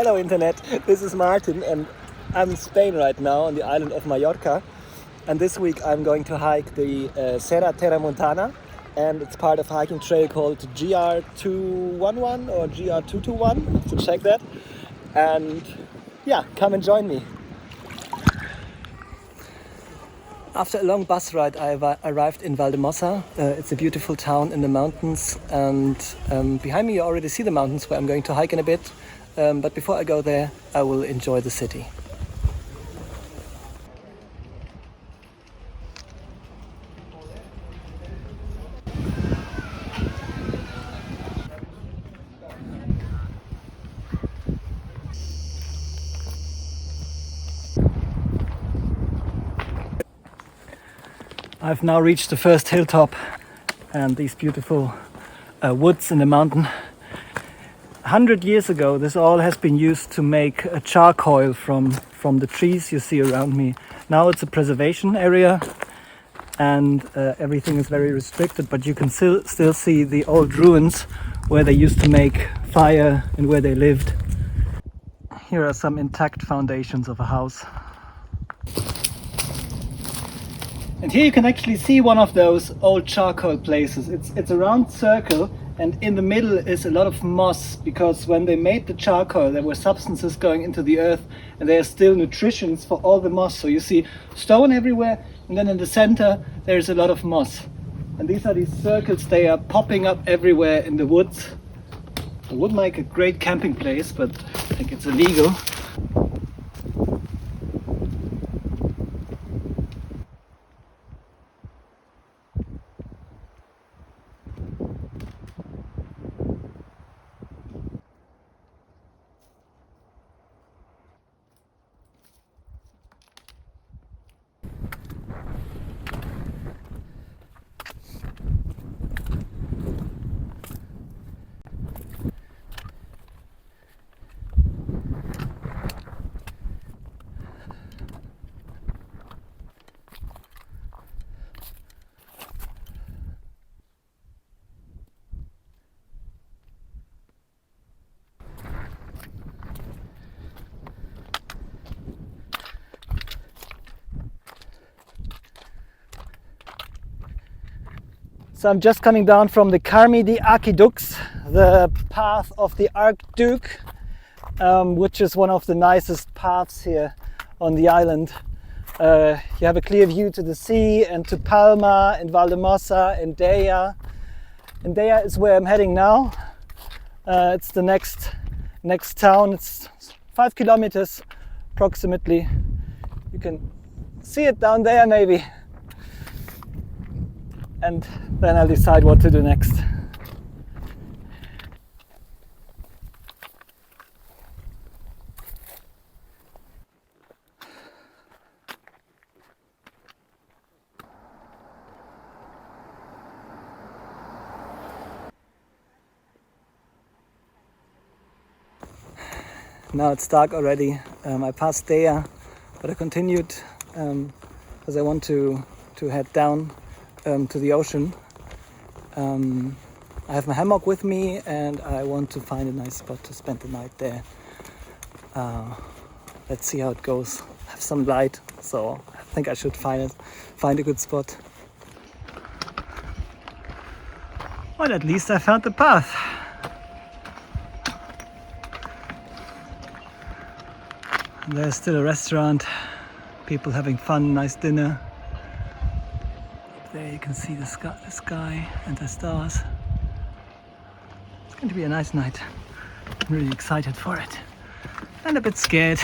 Hello Internet, this is Martin and I'm in Spain right now on the island of Mallorca, and this week I'm going to hike the Serra Terramontana, and it's part of a hiking trail called GR211 or GR221, I have to check that, and yeah, come and join me. After a long bus ride, I arrived in Valldemossa. It's a beautiful town in the mountains, and behind me you already see the mountains where I'm going to hike in a bit. But before I go there, I will enjoy the city. I've now reached the first hilltop and these beautiful woods in the mountain. 100 years ago, this all has been used to make a charcoal from the trees you see around me. Now it's a preservation area and everything is very restricted, but you can still see the old ruins where they used to make fire and where they lived. Here are some intact foundations of a house. And here you can actually see one of those old charcoal places. It's a round circle, and in the middle is a lot of moss, because when they made the charcoal there were substances going into the earth and there are still nutritions for all the moss. So you see stone everywhere, and then in the center there's a lot of moss. And these are these circles, they are popping up everywhere in the woods. It would make a great camping place, but I think it's illegal. So I'm just coming down from the Carmi di Aqueducts, the path of the Archduke, which is one of the nicest paths here on the island. You have a clear view to the sea and to Palma and Valldemossa and Deia. And Deia is where I'm heading now. It's the next town. It's 5 kilometers approximately. You can see it down there maybe. And then I'll decide what to do next. Now it's dark already. I passed there, but I continued because I want to head down to the ocean. I have my hammock with me and I want to find a nice spot to spend the night there. Let's see how it goes. I have some light, so I think I should find a good spot. Well, at least I found the path. And there's still a restaurant, people having fun, nice dinner. There you can see the sky and the stars. It's going to be a nice night. I'm really excited for it. And a bit scared.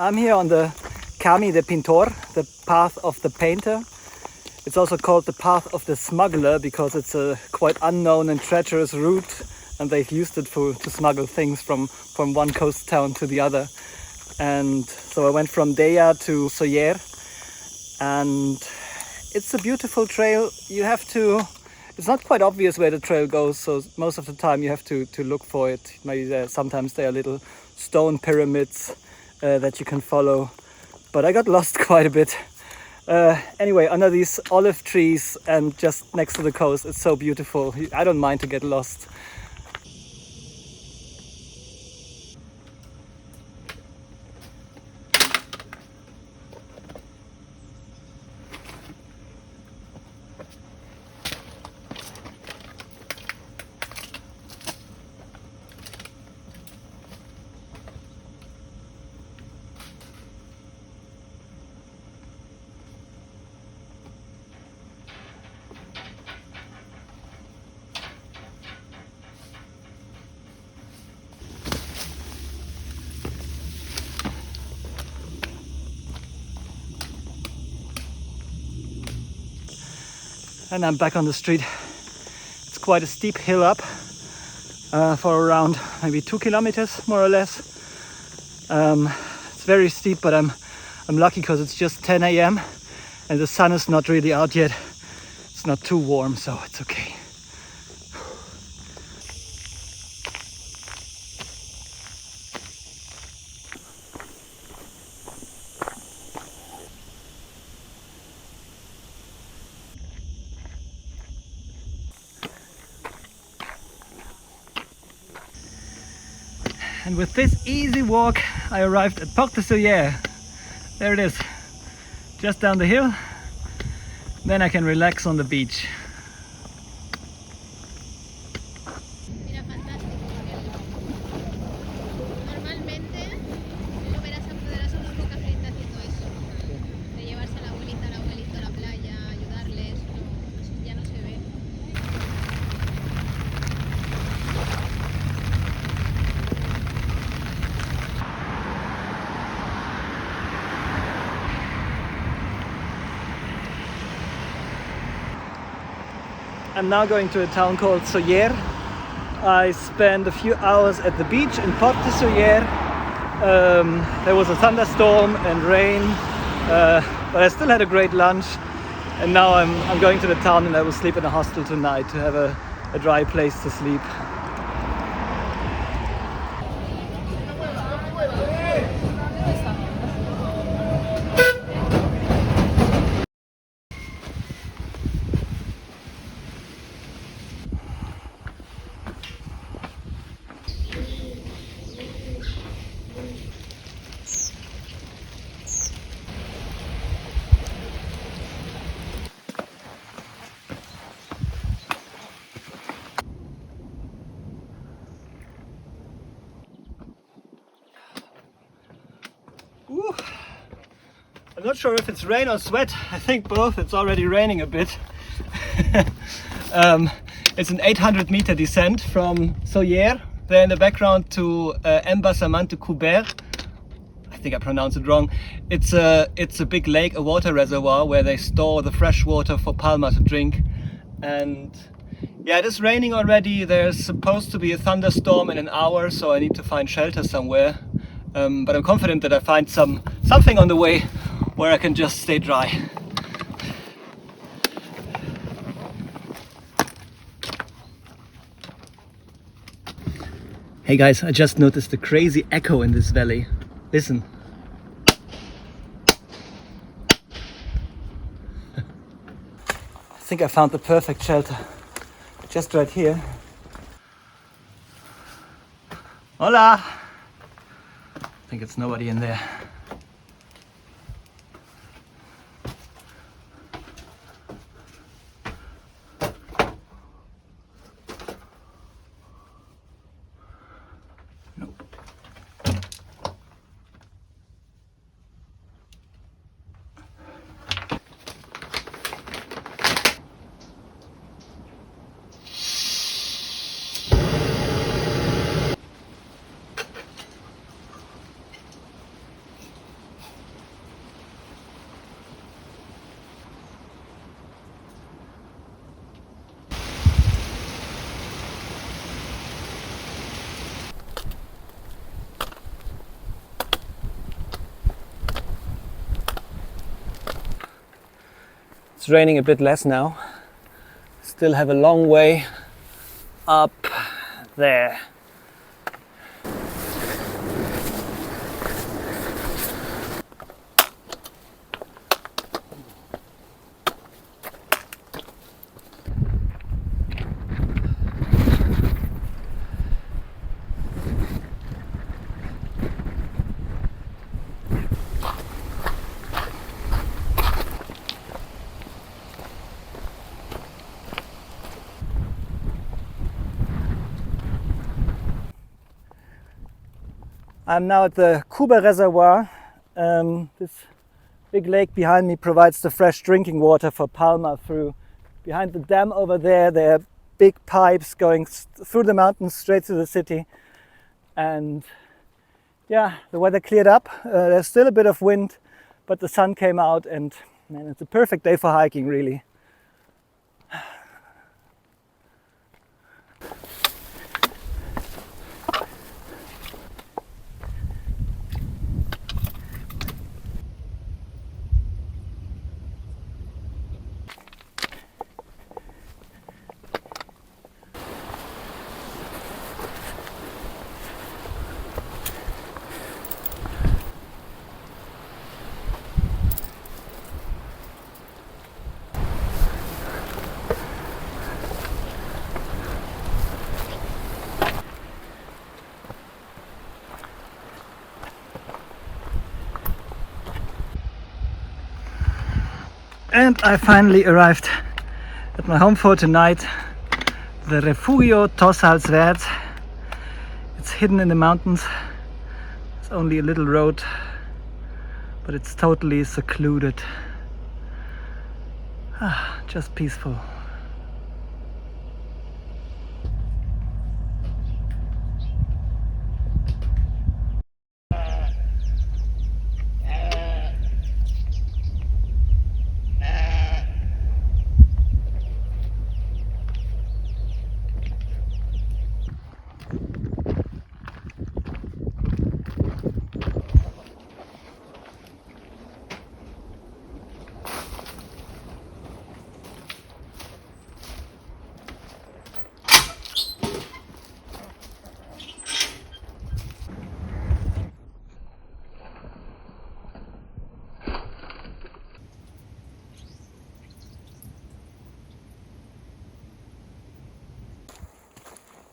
I'm here on the Camí de Pintor, the path of the painter. It's also called the path of the smuggler because it's a quite unknown and treacherous route, and they've used it to smuggle things from one coast town to the other. And so I went from Deia to Soller, and it's a beautiful trail. It's not quite obvious where the trail goes, so most of the time you have to look for it. Maybe sometimes there are little stone pyramids that you can follow, but I got lost quite a bit. Anyway, under these olive trees and just next to the coast, it's so beautiful. I don't mind to get lost. And I'm back on the street. It's quite a steep hill up for around maybe 2 kilometers, more or less. It's very steep, but I'm lucky because it's just 10 a.m. and the sun is not really out yet. It's not too warm, so it's okay. And with this easy walk, I arrived at Port de Pollenca. There it is, just down the hill. Then I can relax on the beach. Mira, fantástico. Normalmente lo verás a unos poca gente haciendo eso, de llevarse a la abuelita, al abuelito a la playa, ayudarles, no, eso ya no se ve. I'm now going to a town called Soller. I spent a few hours at the beach in Port de Pollenca. There was a thunderstorm and rain, but I still had a great lunch. And now I'm going to the town, and I will sleep in a hostel tonight to have a dry place to sleep. Ooh. I'm not sure if it's rain or sweat. I think both. It's already raining a bit. It's an 800-meter descent from Soller, there in the background, to Embassament de Coubert. I think I pronounced it wrong. It's a big lake, a water reservoir where they store the fresh water for Palma to drink. And yeah, it is raining already. There's supposed to be a thunderstorm in an hour, so I need to find shelter somewhere. But I'm confident that I find something on the way where I can just stay dry. Hey guys, I just noticed a crazy echo in this valley. Listen. I think I found the perfect shelter. Just right here. Hola! I think it's nobody in there. Nope. It's raining a bit less now. Still have a long way up there. I'm now at the Kuba Reservoir. This big lake behind me provides the fresh drinking water for Palma through. Behind the dam over there, there are big pipes going through the mountains straight to the city. And yeah, the weather cleared up. There's still a bit of wind, but the sun came out and man, it's a perfect day for hiking, really. And I finally arrived at my home for tonight, the Refugio Tossalswerd. It's hidden in the mountains. It's only a little road, but it's totally secluded. Just peaceful.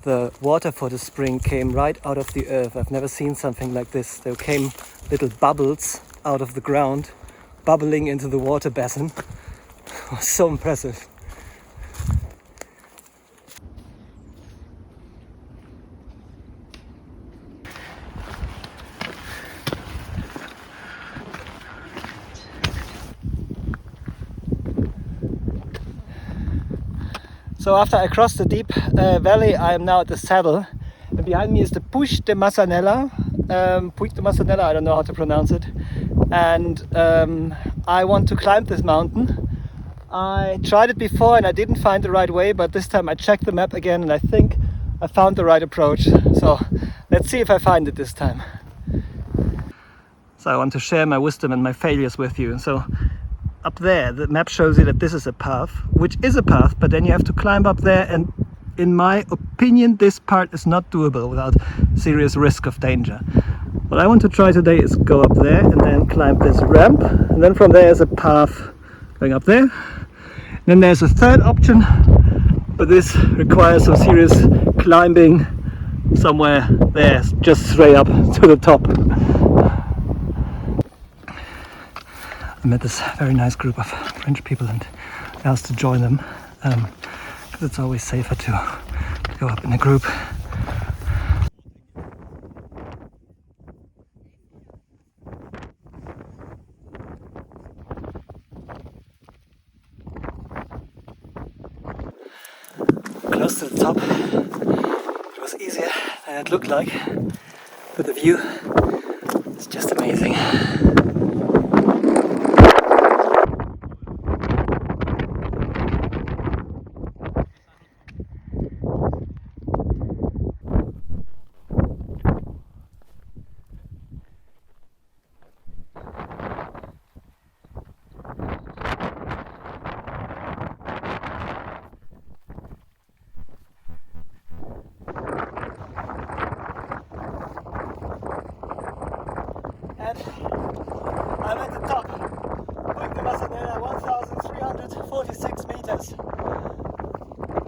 The water for the spring came right out of the earth. I've never seen something like this. There came little bubbles out of the ground, bubbling into the water basin. It was so impressive. So after I crossed the deep valley, I am now at the saddle. And behind me is the Puig de Massanella. Puig de Massanella, I don't know how to pronounce it. And I want to climb this mountain. I tried it before and I didn't find the right way, but this time I checked the map again and I think I found the right approach. So let's see if I find it this time. So I want to share my wisdom and my failures with you. So up there, the map shows you that this is a path, which is a path, but then you have to climb up there, and in my opinion, this part is not doable without serious risk of danger. What I want to try today is go up there and then climb this ramp, and then from there is a path going up there. And then there's a third option, but this requires some serious climbing somewhere there, just straight up to the top. I met this very nice group of French people and asked to join them because it's always safer to go up in a group. Close to the top, it was easier than it looked like, but the view is just amazing. I'm at the top. Puig de Massanella, 1,346 meters.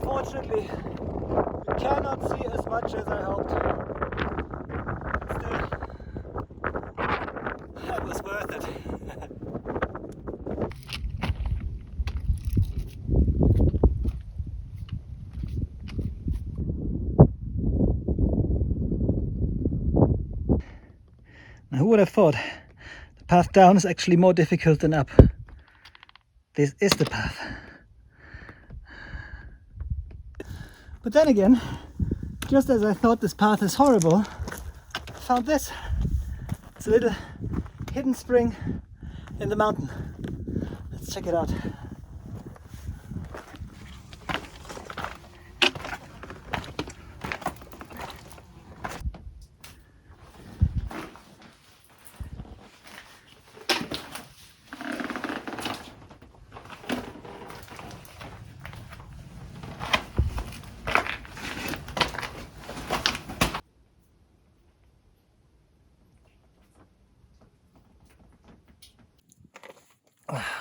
Fortunately, you cannot see as much as I hoped. Still, that was worth it. Now, who would have thought the path down is actually more difficult than up? This is the path. But then again, just as I thought this path is horrible, I found this. It's a little hidden spring in the mountain. Let's check it out.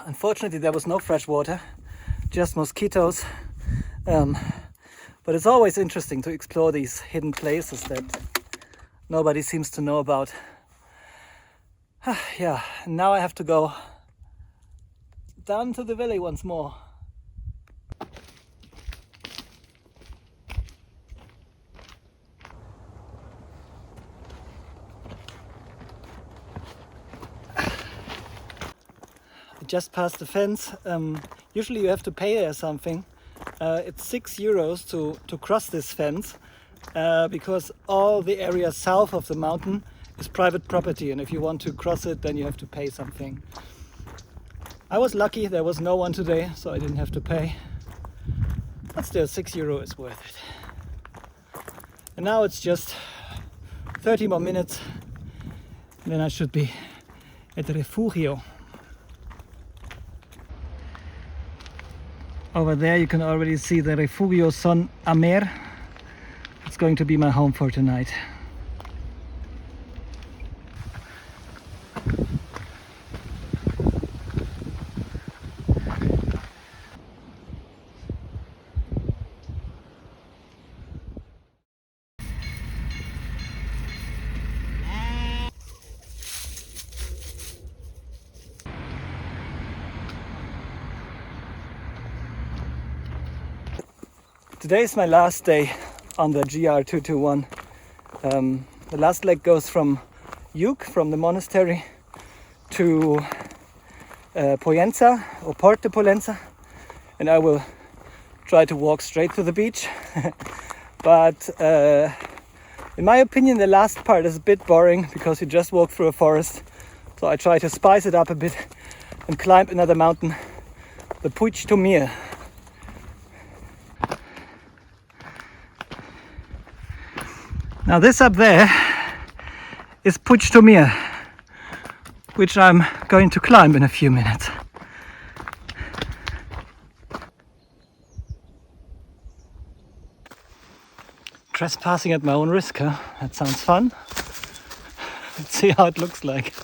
Unfortunately, there was no fresh water, just mosquitoes. But it's always interesting to explore these hidden places that nobody seems to know about. Yeah, now I have to go down to the valley once more. Just past the fence. Usually you have to pay there something. It's €6 to cross this fence because all the area south of the mountain is private property, and if you want to cross it, then you have to pay something. I was lucky, there was no one today, so I didn't have to pay. But still, €6 is worth it. And now it's just 30 more minutes, and then I should be at the refugio. Over there you can already see the refugio Son Amer. It's going to be my home for tonight. Today is my last day on the GR221. The last leg goes from Puig, from the monastery, to Pollenca or Port de Pollenca, and I will try to walk straight to the beach. But in my opinion, the last part is a bit boring because you just walk through a forest. So I try to spice it up a bit and climb another mountain, the Puig Tomir. Now this up there is Puig Tomir, which I'm going to climb in a few minutes. Trespassing at my own risk, huh? That sounds fun. Let's see how it looks like.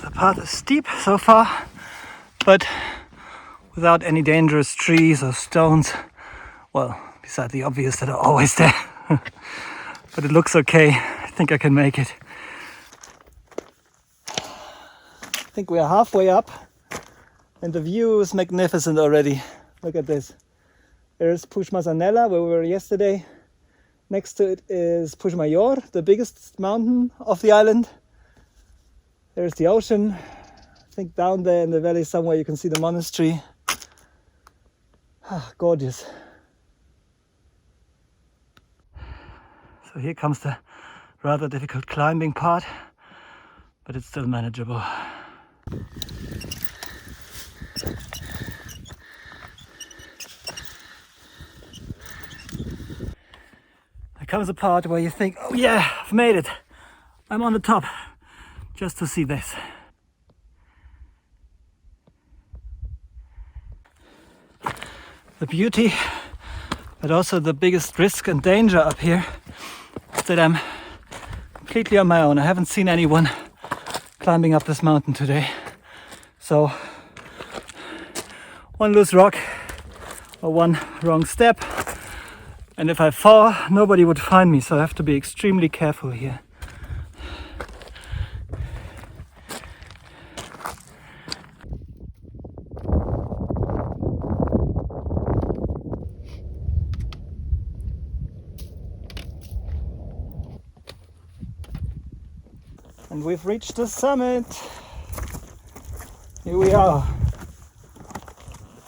The path is steep so far, but without any dangerous trees or stones. Well, besides the obvious that are always there. But it looks okay. I think I can make it. I think we are halfway up and the view is magnificent already. Look at this. There's Puig Massanella, where we were yesterday. Next to it is Puig Major, the biggest mountain of the island. There's the ocean. I think down there in the valley somewhere you can see the monastery. Ah, gorgeous. So here comes the rather difficult climbing part, but it's still manageable. There comes a part where you think, oh yeah, I've made it. I'm on the top, just to see this. The beauty, but also the biggest risk and danger up here that I'm completely on my own. I haven't seen anyone climbing up this mountain today. So one loose rock or one wrong step, and if I fall, nobody would find me, so I have to be extremely careful here. And we've reached the summit. Here we are.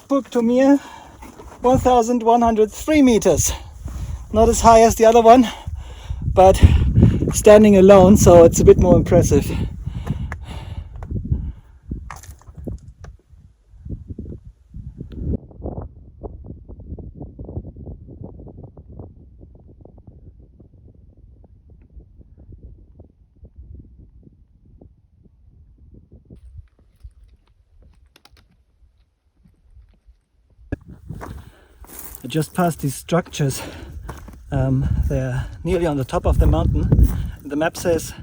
Puig Tomir, 1,103 meters. Not as high as the other one, but standing alone, so it's a bit more impressive. I just passed these structures. They're nearly on the top of the mountain. The map says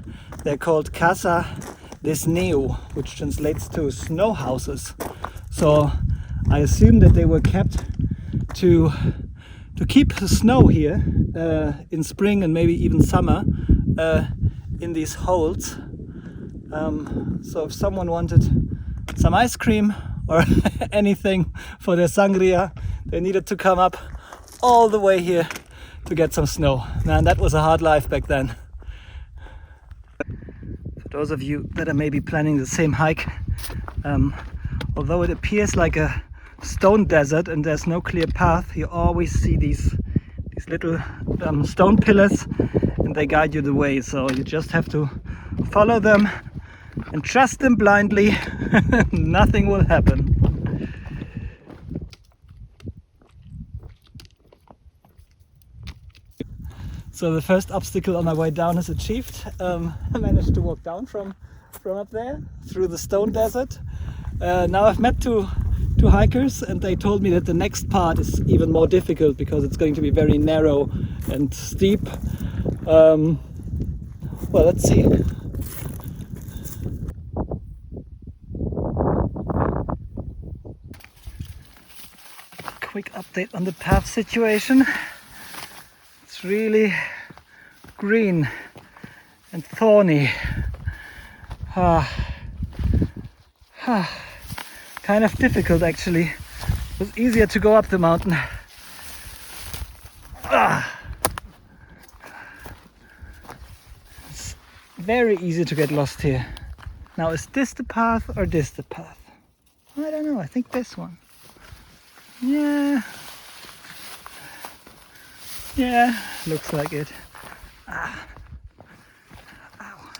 they're called Casa des Neu, which translates to snow houses. So I assume that they were kept to keep the snow here in spring and maybe even summer in these holes. So if someone wanted some ice cream or anything for their sangria, they needed to come up all the way here to get some snow. Man, that was a hard life back then. For those of you that are maybe planning the same hike, although it appears like a stone desert and there's no clear path, you always see these little stone pillars, and they guide you the way. So you just have to follow them and trust them blindly. Nothing will happen. So the first obstacle on my way down is achieved. I managed to walk down from up there through the stone desert. Now I've met two hikers, and they told me that the next part is even more difficult because it's going to be very narrow and steep. Well, let's see. Quick update on the path situation. It's really green and thorny. Kind of difficult actually. It was easier to go up the mountain. It's very easy to get lost here. Now, is this the path or this the path? I don't know, I think this one. Yeah, looks like it. Ow. Ow.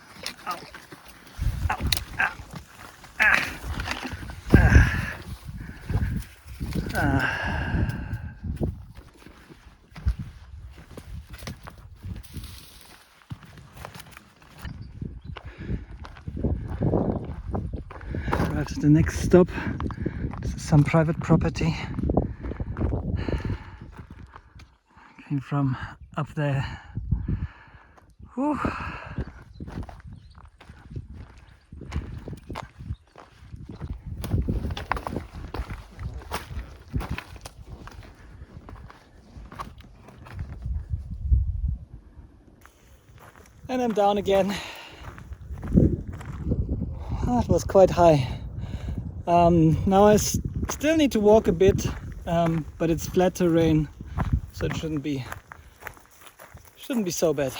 Ow. Ow. Right, the next stop. This is some private property. Came from up there. Whew. And I'm down again. That was quite high. Now I still need to walk a bit, but it's flat terrain, so it shouldn't be so bad.